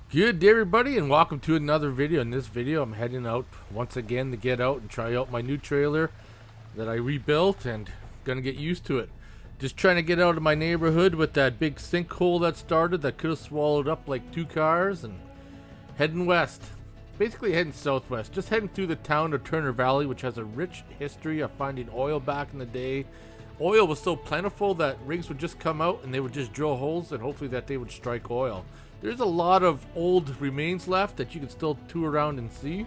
Good day everybody, and welcome to another video. In this video I'm heading out once again to get out and try out my new trailer that I rebuilt and gonna get used to it. Just trying to get out of my neighborhood with that big sinkhole that started that could have swallowed up like 2 cars, and heading west. Basically heading southwest, just heading through the town of Turner Valley, which has a rich history of finding oil back in the day. Oil was so plentiful that rigs would just come out and they would just drill holes and hopefully that they would strike oil. There's a lot of old remains left that you can still tour around and see.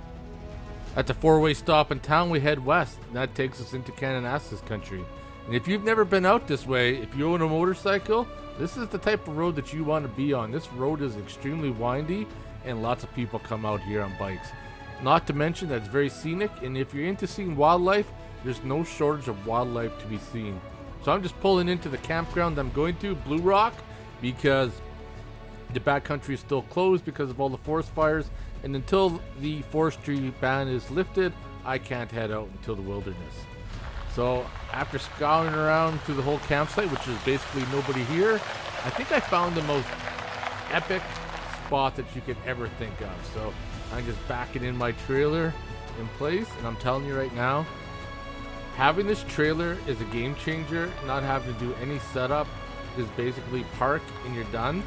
At the 4-way stop in town, we head west, and that takes us into Kananaskis country. And if you've never been out this way, if you own a motorcycle, this is the type of road that you want to be on. This road is extremely windy, and lots of people come out here on bikes. Not to mention that it's very scenic, and if you're into seeing wildlife, there's no shortage of wildlife to be seen. So I'm just pulling into the campground I'm going to, Bluerock, because the BackCountry is still closed because of all the forest fires, and until the forestry ban is lifted, I can't head out until the wilderness. So after scouring around through the whole campsite, which is basically nobody here, I think I found the most epic spot that you could ever think of. So I'm just backing in my trailer in place, and I'm telling you right now, having this trailer is a game changer. Not having to do any setup, just basically park and you're done,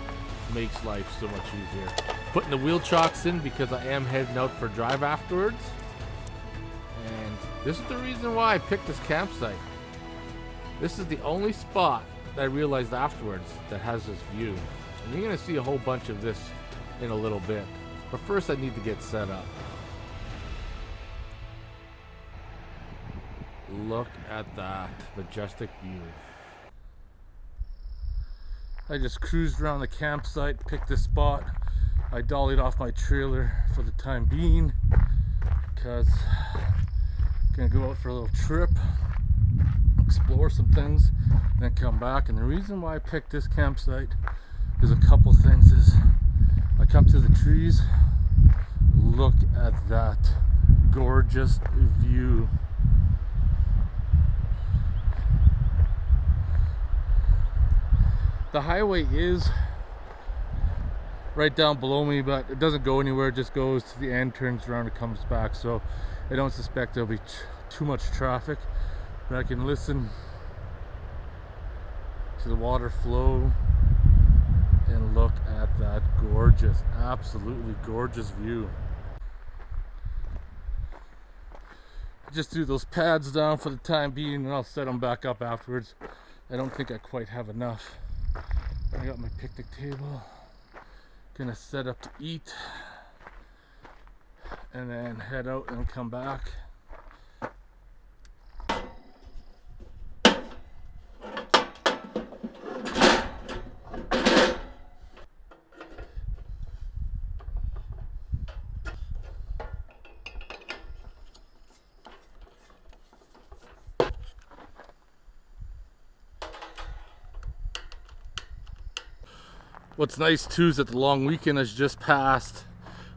makes life so much easier. Putting the wheel chocks in because I am heading out for a drive afterwards, and this is the reason why I picked this campsite. This is the only spot that I realized afterwards that has this view, and you're gonna see a whole bunch of this in a little bit, but first I need to get set up. Look at that majestic view. I just cruised around the campsite, picked this spot. I dollied off my trailer for the time being because I'm gonna go out for a little trip, explore some things, and then come back. And the reason why I picked this campsite is a couple things. Is I come to the trees, look at that gorgeous view. The highway is right down below me, but it doesn't go anywhere. It just goes to the end, turns around, and comes back. So I don't suspect there'll be too much traffic, but I can listen to the water flow and look at that gorgeous, absolutely gorgeous view. Just threw those pads down for the time being, and I'll set them back up afterwards. I don't think I quite have enough. I got my picnic table, gonna set up to eat and then head out and come back. What's nice too is that the long weekend has just passed,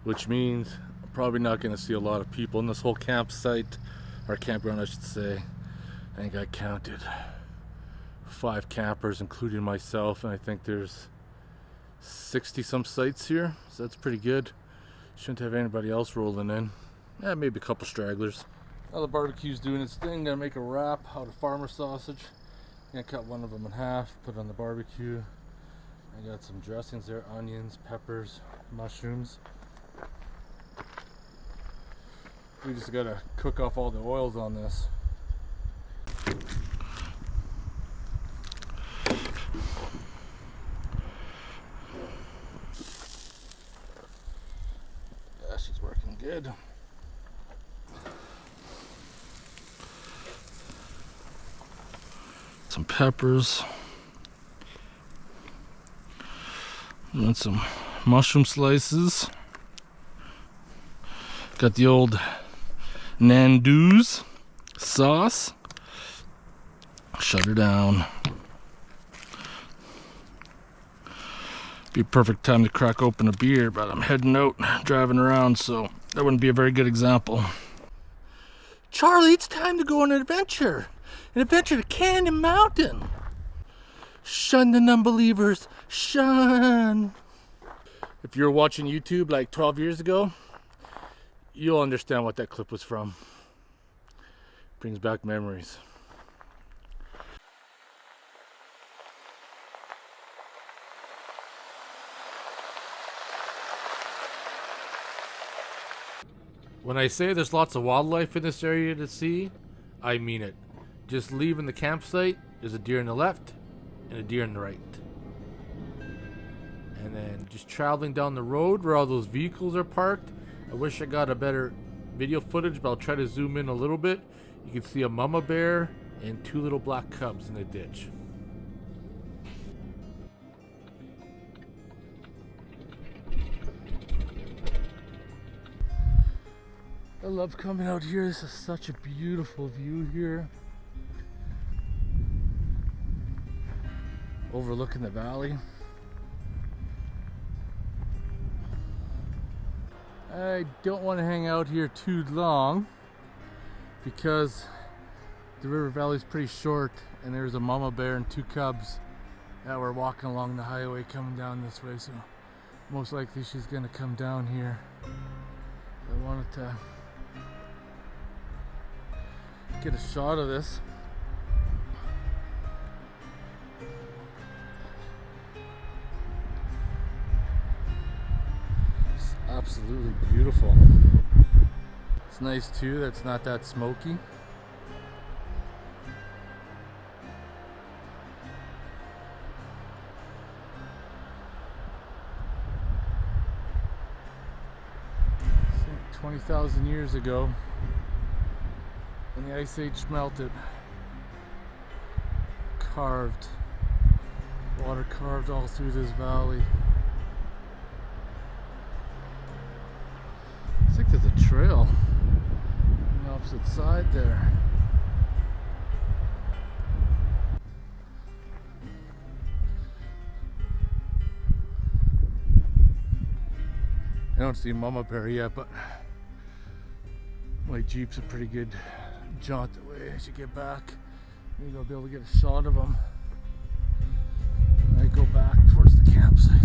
which means I'm probably not going to see a lot of people in this whole campsite, or campground I should say. I think I counted 5 campers including myself, and I think there's 60 some sites here, so that's pretty good. Shouldn't have anybody else rolling in. Yeah, maybe a couple stragglers. Now the barbecue's doing its thing. Gonna make a wrap out of farmer sausage. Gonna cut one of them in half, put it on the barbecue. I got some dressings there, onions, peppers, mushrooms. We just gotta cook off all the oils on this. Yeah, she's working good. Some peppers. And some mushroom slices. Got the old Nando's sauce. Shut her down. Be a perfect time to crack open a beer, but I'm heading out, driving around, so that wouldn't be a very good example. Charlie, it's time to go on an adventure. An adventure to Canyon Mountain. Shun the non-believers. Shun. If you're watching YouTube like 12 years ago, you'll understand what that clip was from. Brings back memories. When I say there's lots of wildlife in this area to see, I mean it. Just leaving the campsite, there's a deer on the left and a deer on the right. And then just traveling down the road where all those vehicles are parked, I wish I got a better video footage, but I'll try to zoom in a little bit. You can see a mama bear and 2 little black cubs in the ditch. I love coming out here. This is such a beautiful view here. Overlooking the valley. I don't want to hang out here too long because the river valley is pretty short and there's a mama bear and 2 cubs that were walking along the highway coming down this way, so most likely she's gonna come down here. I wanted to get a shot of this. It's absolutely beautiful. It's nice too that it's not that smoky. It's like 20,000 years ago, when the Ice Age melted, water carved all through this valley. It's like there's a trail on the opposite side there. I don't see mama bear yet, but my Jeep's a pretty good jaunt away as you get back. Maybe I'll be able to get a shot of them when I go back towards the campsite.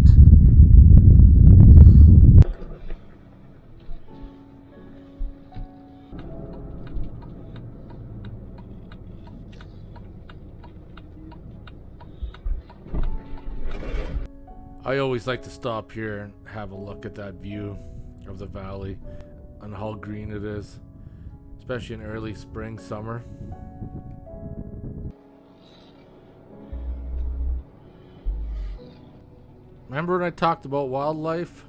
I always like to stop here and have a look at that view of the valley and how green it is, especially in early spring, summer. Remember when I talked about wildlife?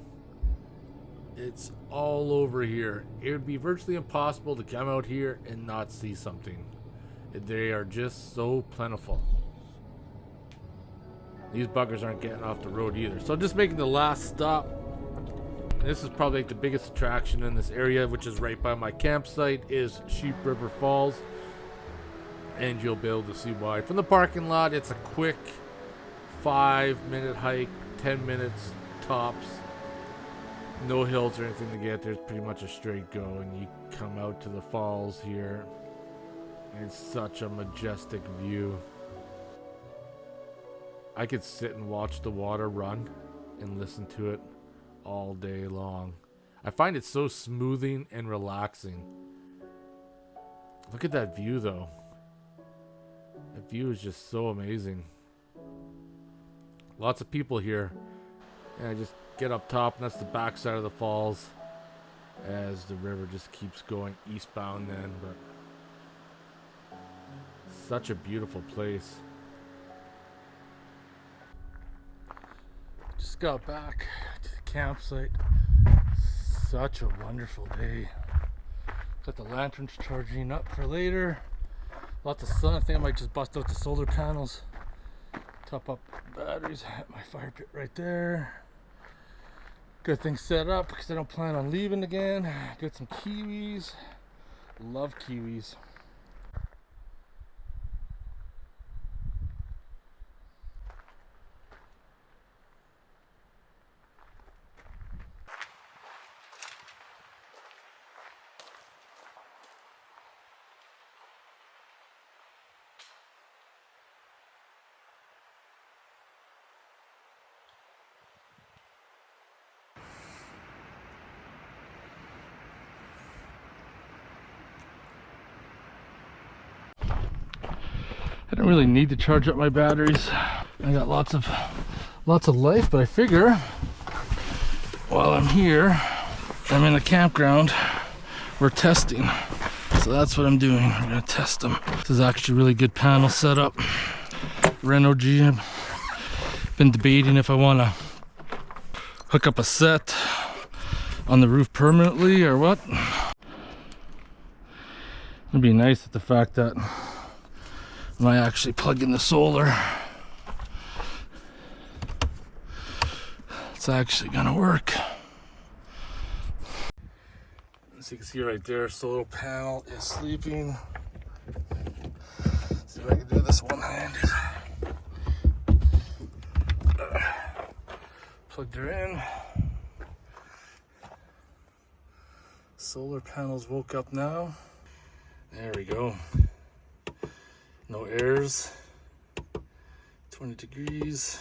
It's all over here. It would be virtually impossible to come out here and not see something. They are just so plentiful. These buggers aren't getting off the road either. So just making the last stop. This is probably like the biggest attraction in this area, which is right by my campsite, is Sheep River Falls. And you'll be able to see why. From the parking lot, it's a quick 5-minute hike, 10 minutes tops. No hills or anything to get there. It's pretty much a straight go. And you come out to the falls here. It's such a majestic view. I could sit and watch the water run and listen to it all day long. I find it so smoothing and relaxing. Look at that view though. That view is just so amazing. Lots of people here. And I just get up top, and that's the back side of the falls as the river just keeps going eastbound then. But such a beautiful place. Just got back to the campsite. Such a wonderful day. Got the lanterns charging up for later. Lots of sun. I think I might just bust out the solar panels. Top up batteries at my fire pit right there. Good thing set up because I don't plan on leaving again. Got some kiwis. Love kiwis. I don't really need to charge up my batteries. I got lots of life, but I figure while I'm here, I'm in a campground, we're testing. So that's what I'm doing. We're gonna test them. This is actually a really good panel setup. Renogy. I've been debating if I wanna hook up a set on the roof permanently or what. It'd be nice at the fact that when I actually plug in the solar, it's actually gonna work. As you can see right there, solar panel is sleeping. See if I can do this one-handed. Plugged her in. Solar panels woke up now. There we go. No errors. 20 degrees.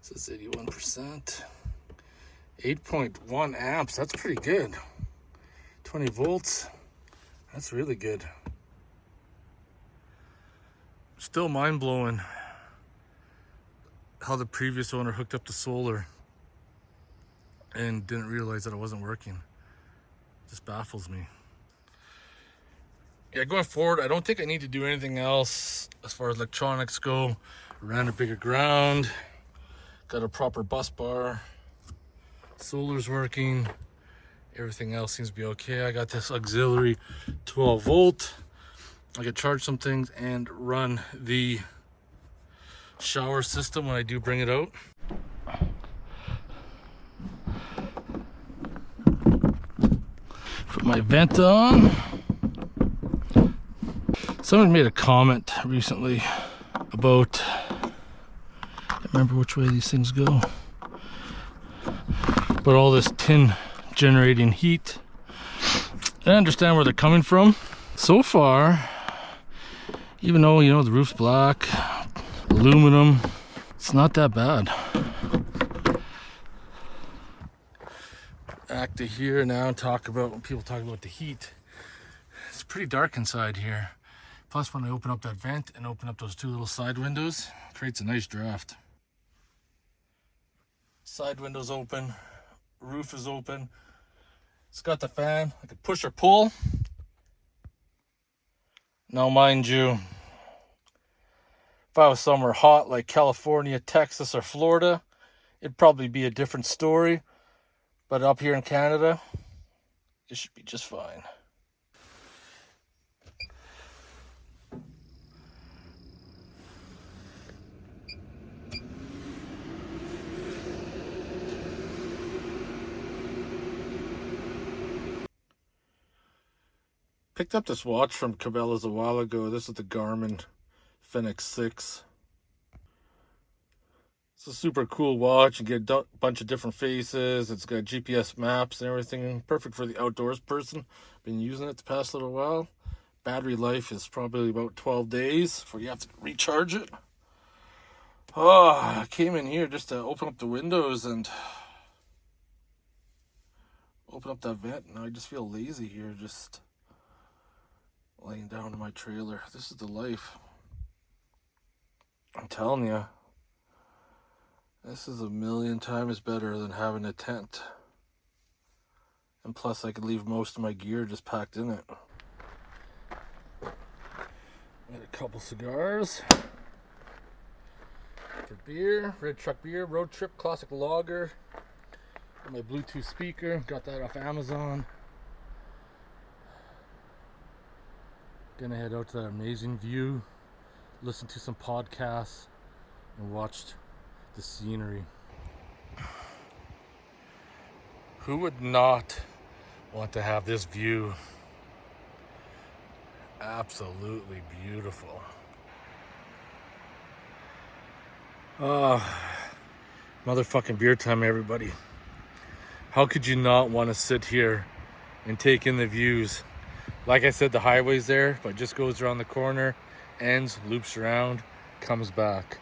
Says 81%. 8.1 amps. That's pretty good. 20 volts. That's really good. Still mind-blowing how the previous owner hooked up the solar and didn't realize that it wasn't working. Just baffles me. Yeah, going forward, I don't think I need to do anything else as far as electronics go. Ran a bigger ground, got a proper bus bar, solar's working, everything else seems to be okay. I got this auxiliary 12 volt. I can charge some things and run the shower system when I do bring it out. Put my vent on. Someone made a comment recently about, I can't remember which way these things go, but all this tin generating heat. I understand where they're coming from. So far, even though, you know, the roof's black, aluminum, it's not that bad. Back to here now and talk about, when people talk about the heat, it's pretty dark inside here. Plus when I open up that vent and open up those two little side windows, it creates a nice draft. Side windows open, roof is open. It's got the fan, I can push or pull. Now mind you, if I was somewhere hot like California, Texas, or Florida, it'd probably be a different story. But up here in Canada, it should be just fine. Picked up this watch from Cabela's a while ago. This is the Garmin Fenix 6. It's a super cool watch. You get a bunch of different faces. It's got GPS maps and everything. Perfect for the outdoors person. Been using it the past little while. Battery life is probably about 12 days before you have to recharge it. Oh, I came in here just to open up the windows and open up that vent. Now I just feel lazy here, just laying down in my trailer. This is the life. I'm telling you. This is a million times better than having a tent. And plus I could leave most of my gear just packed in it. Got a couple cigars. For beer, Red Truck Beer, Road Trip, Classic Lager. Got my Bluetooth speaker, got that off Amazon. Gonna head out to that amazing view, listen to some podcasts, and watched the scenery. Who would not want to have this view? Absolutely beautiful. Motherfucking beer time, everybody. How could you not want to sit here and take in the views? Like I said, the highway's there, but just goes around the corner, ends, loops around, comes back.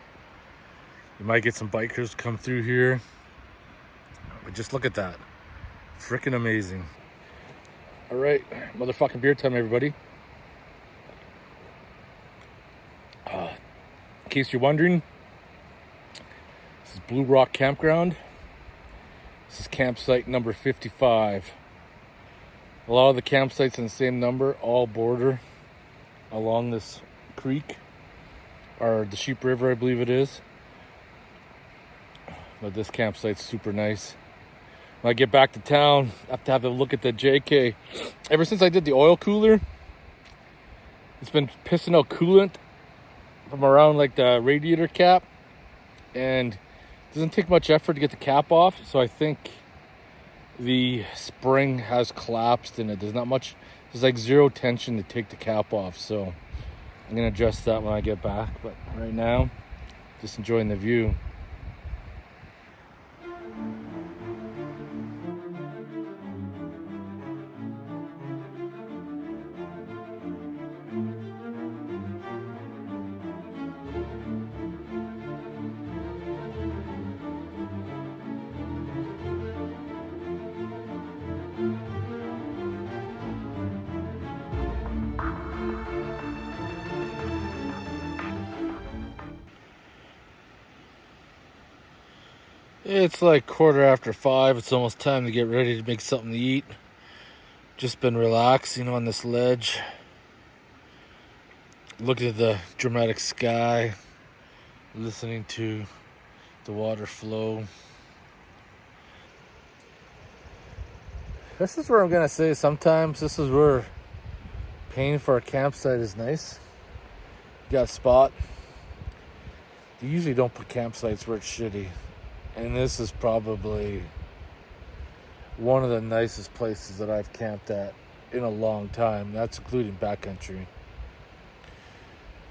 You might get some bikers come through here, but just look at that. Freaking amazing. All right, motherfucking beer time, everybody. In case you're wondering, this is Bluerock Campground. This is campsite number 55. A lot of the campsites in the same number all border along this creek, or the Sheep River, I believe it is. But this campsite's super nice. When I get back to town, I have to have a look at the JK. Ever since I did the oil cooler, it's been pissing out coolant from around like the radiator cap, and it doesn't take much effort to get the cap off. So I think the spring has collapsed and there's not much, there's like zero tension to take the cap off. So I'm gonna adjust that when I get back. But right now, just enjoying the view. It's like 5:15. It's almost time to get ready to make something to eat. Just been relaxing on this ledge, looking at the dramatic sky, listening to the water flow. This is where I'm gonna say sometimes this is where paying for a campsite is nice. You got a spot. You usually don't put campsites where it's shitty. And this is probably one of the nicest places that I've camped at in a long time. That's including BackCountry.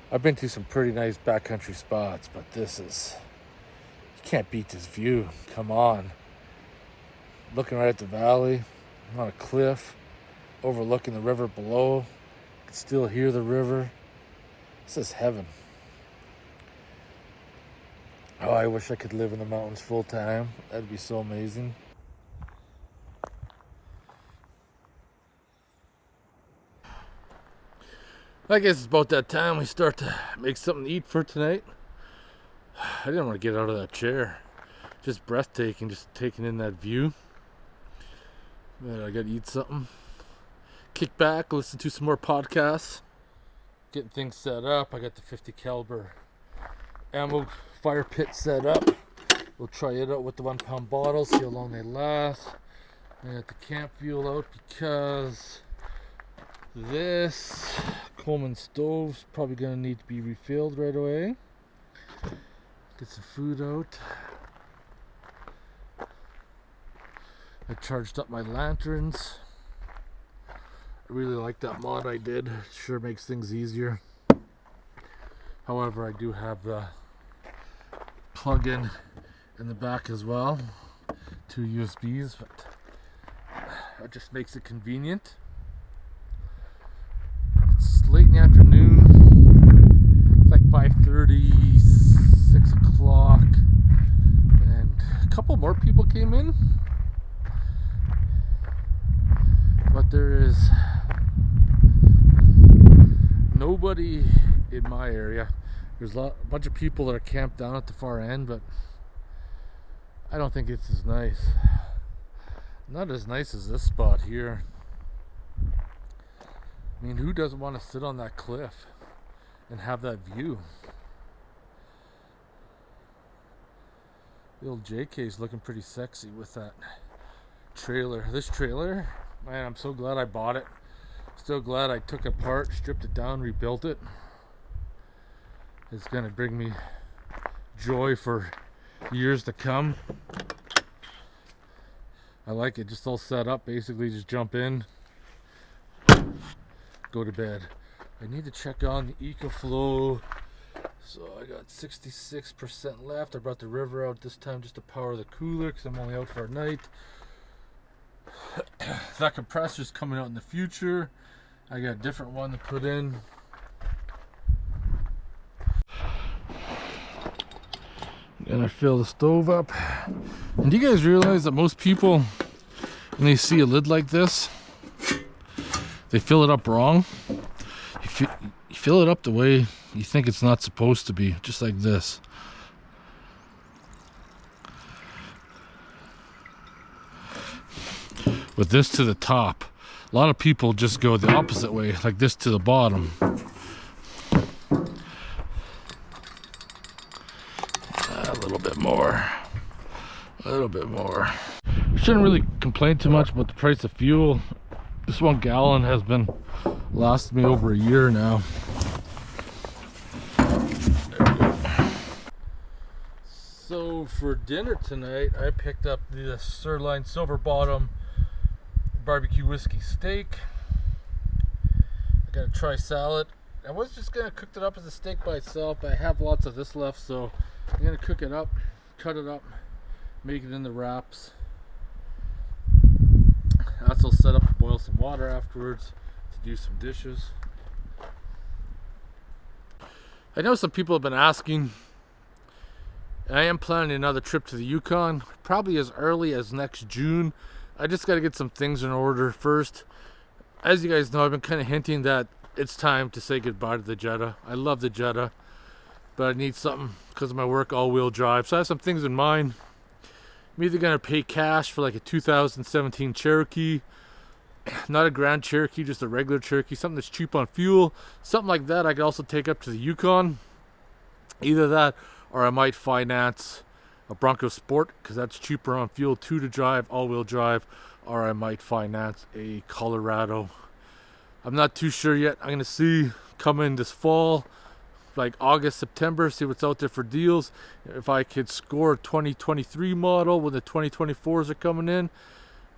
I've been to some pretty nice BackCountry spots, but this is, you can't beat this view. Come on. Looking right at the valley, on a cliff, overlooking the river below. You can still hear the river. This is heaven. Oh, I wish I could live in the mountains full time. That'd be so amazing. I guess it's about that time we start to make something to eat for tonight. I didn't want to get out of that chair. Just breathtaking, just taking in that view. But I gotta eat something. Kick back, listen to some more podcasts. Getting things set up. I got the 50 caliber ammo fire pit set up. We'll try it out with the 1 pound bottles, see how long they last. I got the camp fuel out because this Coleman stove's probably gonna need to be refilled right away. Get some food out. I charged up my lanterns. I really like that mod I did. It sure makes things easier. However, I do have the plug-in in the back as well, 2 USBs, but it just makes it convenient. It's late in the afternoon. It's like 5:30, 6 o'clock, and a couple more people came in, but there is nobody in my area. There's a bunch of people that are camped down at the far end, but I don't think it's as nice. Not as nice as this spot here. I mean, who doesn't want to sit on that cliff and have that view? The old JK's looking pretty sexy with that trailer. This trailer, man, I'm so glad I bought it. Still glad I took it apart, stripped it down, rebuilt it. It's gonna bring me joy for years to come. I like it just all set up. Basically just jump in, go to bed. I need to check on the EcoFlow. So I got 66% left. I brought the river out this time just to power the cooler because I'm only out for a night. That compressor's coming out in the future. I got a different one to put in. And I fill the stove up. And do you guys realize that most people, when they see a lid like this, they fill it up wrong. You fill it up the way you think it's not supposed to be, just like this. With this to the top. A lot of people just go the opposite way, like this to the bottom. A little bit more. A little bit more. Shouldn't really complain too much about the price of fuel. This 1 gallon has been lasted me over a year now. So for dinner tonight, I picked up the sirloin silver bottom barbecue whiskey steak. I got a try salad. I was just gonna cook it up as a steak by itself, but I have lots of this left, so I'm gonna cook it up, cut it up, make it into wraps. I also set up to boil some water afterwards to do some dishes. I know some people have been asking. I am planning another trip to the Yukon, probably as early as next June. I just got to get some things in order first. As you guys know, I've been kind of hinting that it's time to say goodbye to the Jetta. I love the Jetta, but I need something because of my work, all-wheel drive. So I have some things in mind. I'm either going to pay cash for like a 2017 Cherokee, not a Grand Cherokee, just a regular Cherokee, something that's cheap on fuel, something like that I could also take up to the Yukon. Either that, or I might finance a Bronco Sport, because that's cheaper on fuel too to drive, all-wheel drive, or I might finance a Colorado. I'm not too sure yet. I'm going to see coming this fall, like August, September, see what's out there for deals. If I could score a 2023 model when the 2024s are coming in.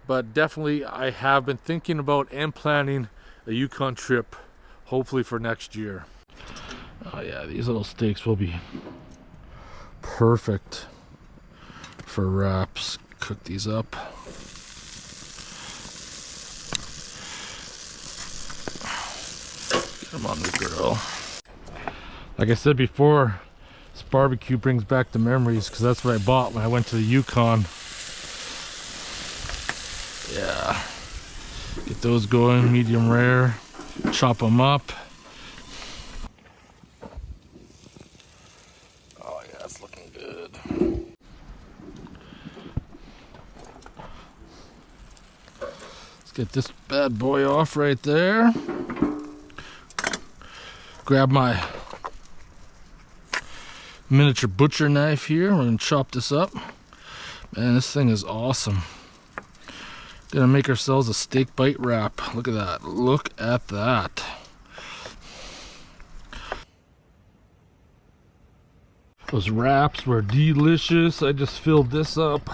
But definitely I have been thinking about and planning a Yukon trip, hopefully for next year. Oh yeah, these little steaks will be perfect for wraps. Cook these up. Get them on the grill. Like I said before, this barbecue brings back the memories because that's what I bought when I went to the Yukon. Yeah. Get those going, medium rare. Chop them up. Oh yeah, it's looking good. Let's get this bad boy off right there. Grab my miniature butcher knife here. We're gonna chop this up. Man, this thing is awesome. Gonna make ourselves a steak bite wrap. Look at that. Look at that. Those wraps were delicious. I just filled this up.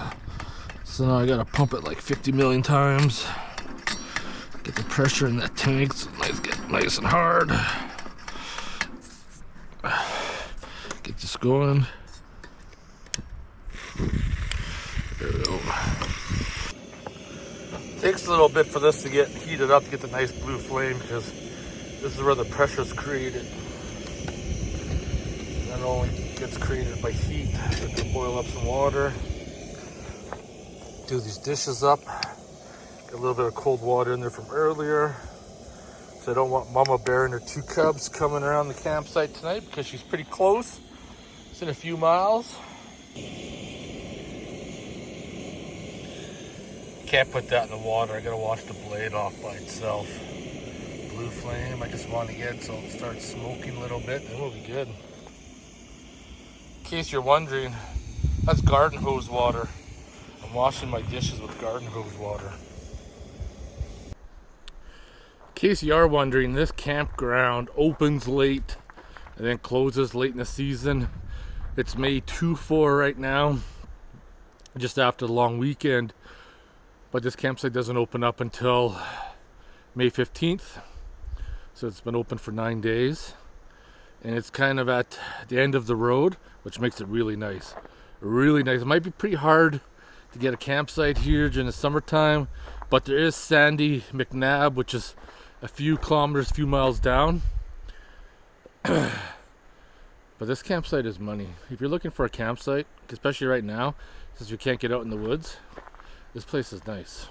So now I gotta pump it like 50 million times. Get the pressure in that tank so it's get nice and hard. Get this going. There we go. Takes a little bit for this to get heated up, to get the nice blue flame, because this is where the pressure is created. That only gets created by heat. I'm gonna boil up some water. Do these dishes up. Get a little bit of cold water in there from earlier. So I don't want Mama Bear and her 2 cubs coming around the campsite tonight because she's pretty close. It's in a few miles. Can't put that in the water. I gotta wash the blade off by itself. Blue flame, I just want to get so it'll start smoking a little bit, then we'll be good. In case you're wondering, that's garden hose water. I'm washing my dishes with garden hose water. In case you are wondering, this campground opens late and then closes late in the season. It's May 2-4 right now, just after the long weekend. But this campsite doesn't open up until May 15th. So it's been open for 9 days. And it's kind of at the end of the road, which makes it really nice. Really nice. It might be pretty hard to get a campsite here during the summertime, but there is Sandy McNabb, which is a few kilometers, few miles down. But this campsite is money. If you're looking for a campsite, especially right now, since we can't get out in the woods, this place is nice.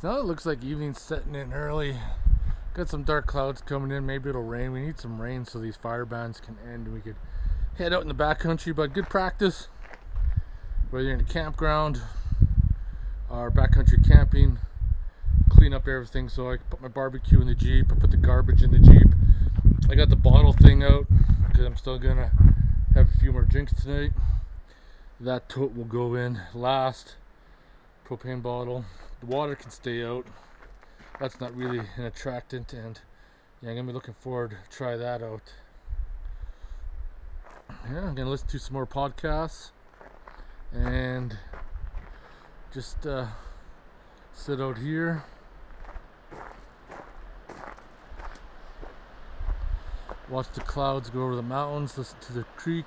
So now it looks like evening's setting in early. Got some dark clouds coming in. Maybe it'll rain. We need some rain so these Firebans can end and we could head out in the backcountry. But good practice, whether you're in a campground or backcountry camping. Clean up everything. So I put my barbecue in the Jeep. I put the garbage in the Jeep. I got the bottle thing out because I'm still gonna have a few more drinks tonight. That tote will go in last. Propane bottle. The water can stay out. That's not really an attractant, and yeah, I'm gonna be looking forward to try that out. Yeah, I'm gonna listen to some more podcasts and just sit out here. Watch the clouds go over the mountains, listen to the creek.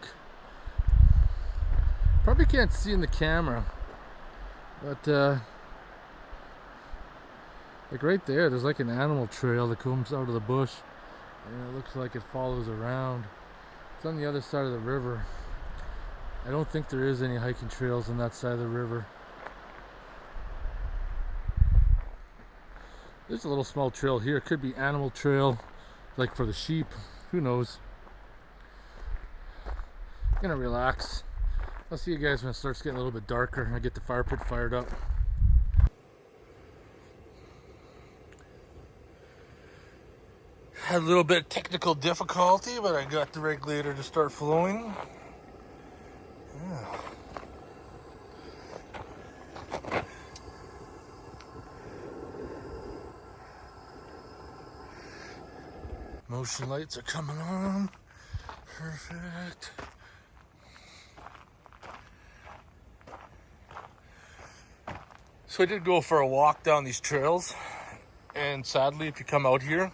Probably can't see in the camera, but like right there's like an animal trail that comes out of the bush, and it looks like it follows around. It's on the other side of the river. I don't think there is any hiking trails on that side of the river. There's a little small trail here. It could be animal trail, like for the sheep. Who knows? I'm gonna relax. I'll see you guys when it starts getting a little bit darker and I get the fire pit fired up. Had a little bit of technical difficulty, but I got the regulator to start flowing. Yeah. Motion lights are coming on. Perfect. So I did go for a walk down these trails, and sadly, if you come out here,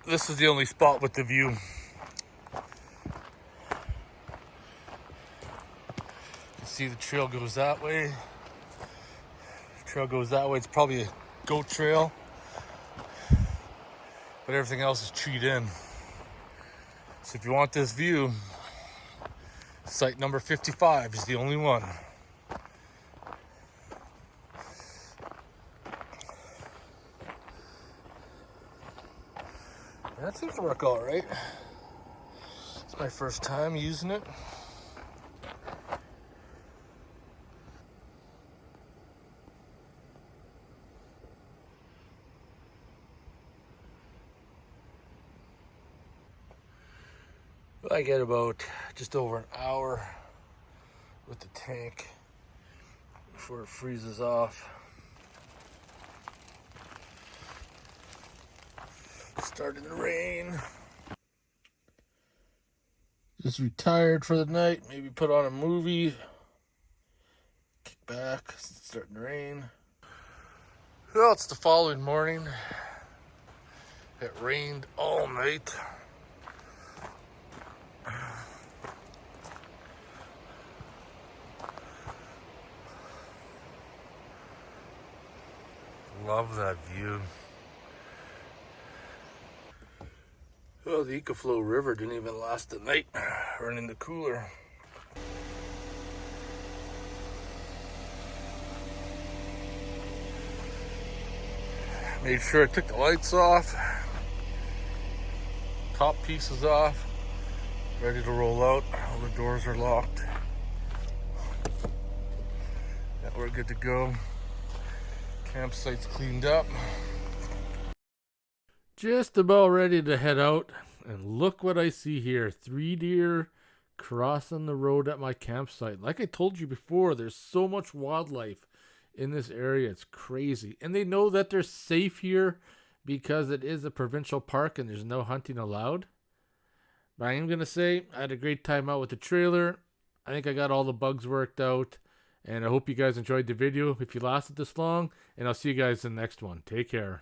this is the only spot with the view. You can see the trail goes that way. The trail goes that way. It's probably a goat trail, but everything else is treed in. So if you want this view, site number 55 is the only one. That seems to work all right. It's my first time using it. I get about just over an hour with the tank before it freezes off. Starting to rain. Just retired for the night. Maybe put on a movie. Kick back. It's starting to rain. Well, it's the following morning. It rained all night. Love that view. Well, the EcoFlow River didn't even last the night running the cooler. Made sure I took the lights off, top pieces off, ready to roll out. All the doors are locked. Yeah, we're good to go. Campsite's cleaned up. Just about ready to head out, and look what I see here. 3 deer crossing the road at my campsite. Like I told you before, there's so much wildlife in this area. It's crazy. And they know that they're safe here because it is a provincial park and there's no hunting allowed. But I am going to say I had a great time out with the trailer. I think I got all the bugs worked out. And I hope you guys enjoyed the video if you lasted this long. And I'll see you guys in the next one. Take care.